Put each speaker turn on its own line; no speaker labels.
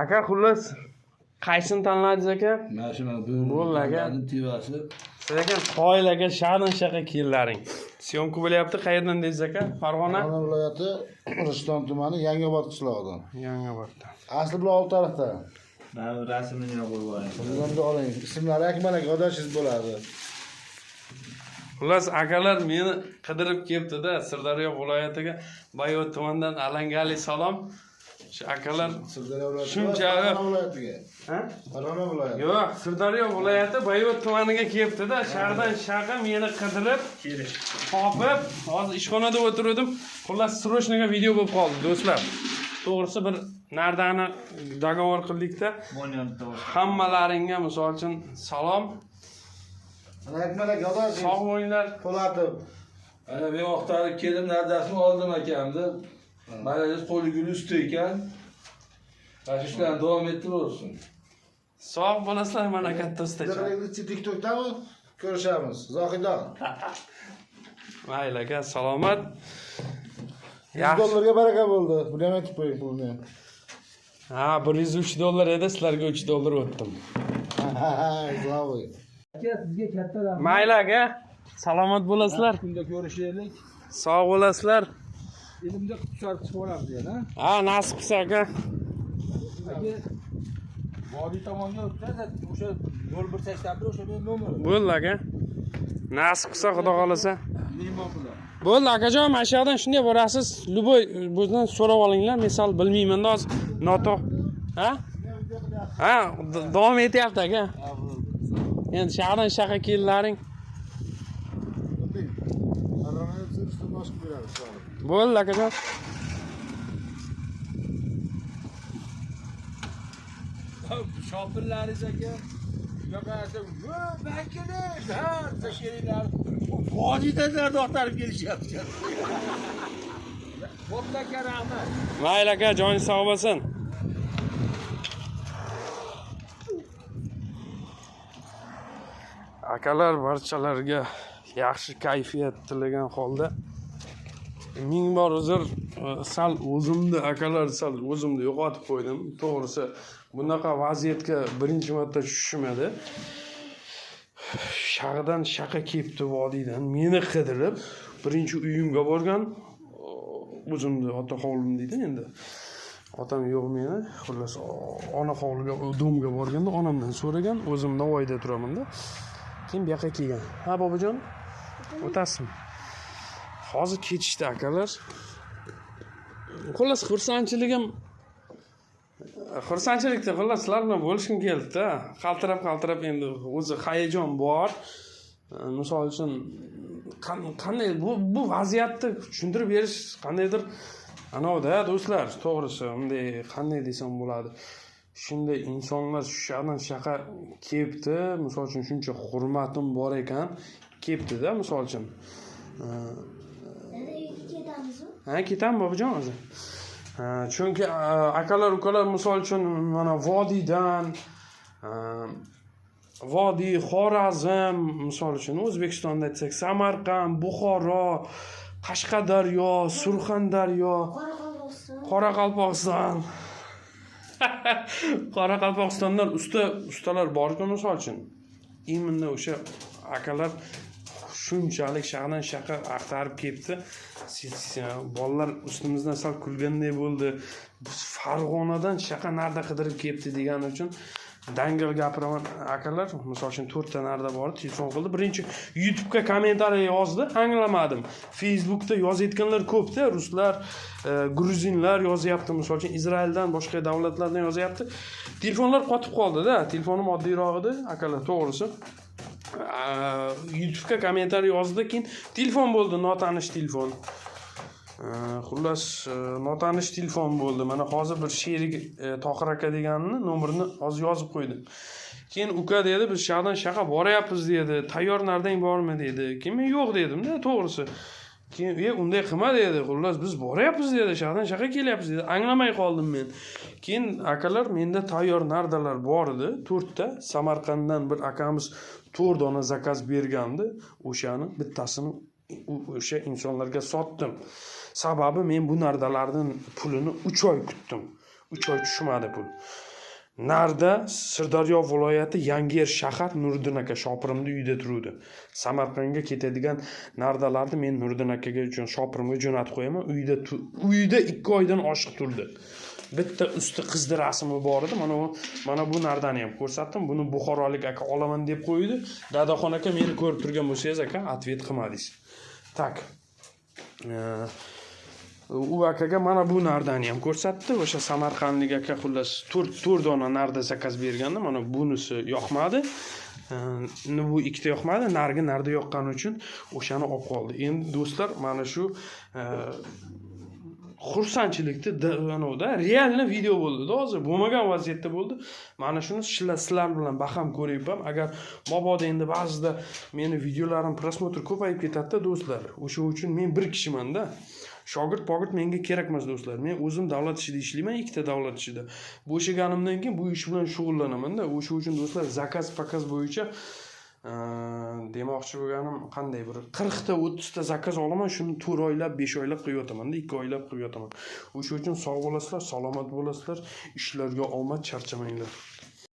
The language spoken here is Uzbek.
Aka xullas qaysini tanladingiz aka?
Mana shu
Bo'ldi aka.
tivasi.
Siz aka qoilaga sha'dan shaqa kellaring. Syomka bo'lyapti. Qayerdan deysiz aka? Farg'ona.
Farg'ona viloyati Rishton tumani Yangiobod qishlog'idan.
Yangioboddan.
Asli bular olti tarafda.
Mana bu rasmini ham qo'yib yuboring.
Buni oling. Ismlari Akmal aka, odashingiz bo'ladi.
Xullas akalar meni qidirib kelibdi-da, Sirdaryo viloyatiga Bayot tumanidan alangali salom. Shu akalar
Sirdaryo viloyati.
shunchalik
Farg'ona viloyatiga.
ha?
Farg'ona viloyati.
Yo'q, Sirdaryo viloyati Bayot tumaniga kelibdi-da, shardan shaqa meni qidirib, topib, hozir ishxonada o'tirdim. Xullas srochniga video bo'lib qoldi, do'stlar. To'g'risi bir nardani dogovor qildik-da. Hammalaringga misol uchun salom.
Ana Akmal aka, odashingiz.
Sog' bo'linglar.
Po'latov.
Ana bu yoqdagi kelin nardasini oldim akamni. Maylangiz qo'li gul usti ekan. Mana shu bilan davom ettiraversin.
Sog' bo'lasizlar, mana katta ustacha.
TikTokdami? Ko'rishamiz. Zohidon.
Mayli aka, salomat.
100 dollarga baraka bo'ldi. Buni ham aytib qo'ying pulni.
Ha, 103 dollar edi, sizlarga 3 dollar o'tdim.
Savoy.
Aka sizga katta rahmat.
Mayli aka, salomat bo'lasizlar.
Kunda ko'rishaylik.
Sog' bo'lasizlar.
Elimda qushlar chiqib olamiz yana.
Ha, nasib qilsa aka.
Aka vodiy tomonga o'tsa, o'sha yo'l bir tashlabdi, o'sha men nomeri.
Bo'ldi aka. Nasib qilsa Xudo xolasa.
Mehmon bilan.
Bo'ldi akajon, mana shu yerdan shunday borasiz. Luboy bizdan so'rab olinglar. Misol bilmayman hozir. Noto. Ha? Ha, davom etyapti aka. Endi shahardan shaqa kellaring. Bo'ldi akajon.
Shopirlaringiz aka. Yo'qasa, "Vakiliz, ha, tashiringlar." Vodiydan to'xtarib kelishyapti. Bo'pti aka, rahmat.
Mayli aka, joningiz sog' bo'lsin. Akalar barchalarga yaxshi kayfiyat tilagan holda ming bor uzr, sal o'zimni akalar sal o'zimni yo'qotib qo'ydim. To'g'risi, bunaqa vaziyatga birinchi marta tushishim edi. Shag'dan shaqa kelibdi vodiydan, meni qidirib, birinchi uyimga borgan, o'zimni ota hovlim deydi endi. Otam yo'q meni, xullas ona hovliga, domga borganda onamdan so'ragan, o'zim Navoiyda turaman-da. Keyin bu yoqqa kelgan. Ha, bobojon, o'tasizmi? Hozir ketishdi akalar. Xullas xursandchilikda xullas sizlar bilan bo'lishim keldi-da. Qaltirab endi o'zi hayajon bor. Misol uchun qanday bu vaziyatni tushuntirib berish qandaydir anavda do'stlar, to'g'risi, bunday qanday desam bo'ladi. Shunday insonlar shulardan shaqa kelibdi, misol uchun shuncha hurmatim bor ekan, kelibdi-da, misol uchun. Ha, ketamiz bobojon hozir. Chunki akalar ukalar misol uchun mana vodiydan Vodiy, Xorazm, misol uchun O'zbekistonda aytsak, Samarqand, Buxoro, Qashqadaryo, Surxondaryo, Qoraqalpog'iston. Qoraqalpog'istondan ustalar bor-ku misol uchun. Imunda o'sha akalar shunchalik sha'nan shaqa axtarib kelibdi. Bolalar ustimizdan sal kulganday bo'ldi. Biz Farg'onadan shaqa narda qidirib kelibdi degani uchun dangil gapiraman akalar. Misol uchun 4 ta narda bor, telefon qildi. Birinchi YouTube'ga kommentariy yozdi, anglamadim. Facebook'da yozayotganlar ko'p-da, ruslar, gruzinlar yozyapti, misol uchun Izraeldan, boshqa davlatlardan yozyapti. Telefonlar qotib qoldi-da. Telefonim oddiyroq edi, akalar, to'g'risi. YouTube'ga kommentariy yozdi, keyin telefon bo'ldi, notanish telefon. Xullas, notanish telefon bo'ldi. Mana hozir bir sherik Tohir aka deganini nomerini hozir yozib qo'ydim. Keyin uka dedi, biz shahdan shaqa boryapmiz dedi. Tayyor nardang bormi dedi. Keyin men yo'q dedim-da, to'g'risi. Keyin unday qilma dedi. Xullas, biz boryapmiz dedi, shahdan shaqa kelyapmiz dedi. Anglamay qoldim men. Keyin akalar, menda tayyor nardalar bor edi, 4 ta. Samarqanddan bir akamiz 4 dona zakaz bergandi. O'shani bittasini o'sha insonlarga sotdim. Sababi men bu nardalarning pulini 3 oy kutdim. 3 oy tushmadi pul. Narda Sirdaryo viloyati Yangiyer shahar Nuriddin aka shopirimni uyida turuvdi. Samarqandga ketadigan nardalarni men Nuriddin akaga uchun shopirimga jo'natib qo'yaman. Uyida 2 oydan oshiq turdi. Bitta usti qizni rasmi bor edi. Mana bu nardani ham ko'rsatdim. Buni buxorolik aka olaman deb qo'ydi. Dadaxon aka meni ko'rib turgan bo'lsangiz aka atvet qilmadingiz. Tak. U akaga mana bu nardani ham ko'rsatdi. O'sha Samarqandlik aka xullas 4 dona narda zakaz berganda, mana bunisi yoqmadi. Bu ikkita yoqmadi, narda yoqqani uchun o'shani olib qoldi. Endi do'stlar, mana shu xursandchilikda realni video bo'ldi. Hozir bo'lmagan vaziyatda bo'ldi. Mana shuni sizlar bilan baham ko'ryapman. Agar mabodo endi ba'zida meni videolarim prosmotr ko'payib ketadi do'stlar. O'sha uchun men bir kishiman-da. Shogird menga kerak emas do'stlar. Men o'zim davlat ishida ishlayman, ikkita davlat ishida. Bo'shaganimdan keyin bu ish bilan shug'ullanaman-da. O'sha uchun do'stlar zakaz bo'yicha demoqchi bo'lganim qanday bir 40 ta 30 ta zakaz olaman, shuni 4 oylab 5 oylab qilib yotaman-da, 2 oylab qilib yotaman. O'sha uchun sog' bo'lasizlar, salomat bo'lasizlar, ishlarga omad, charchamanglar.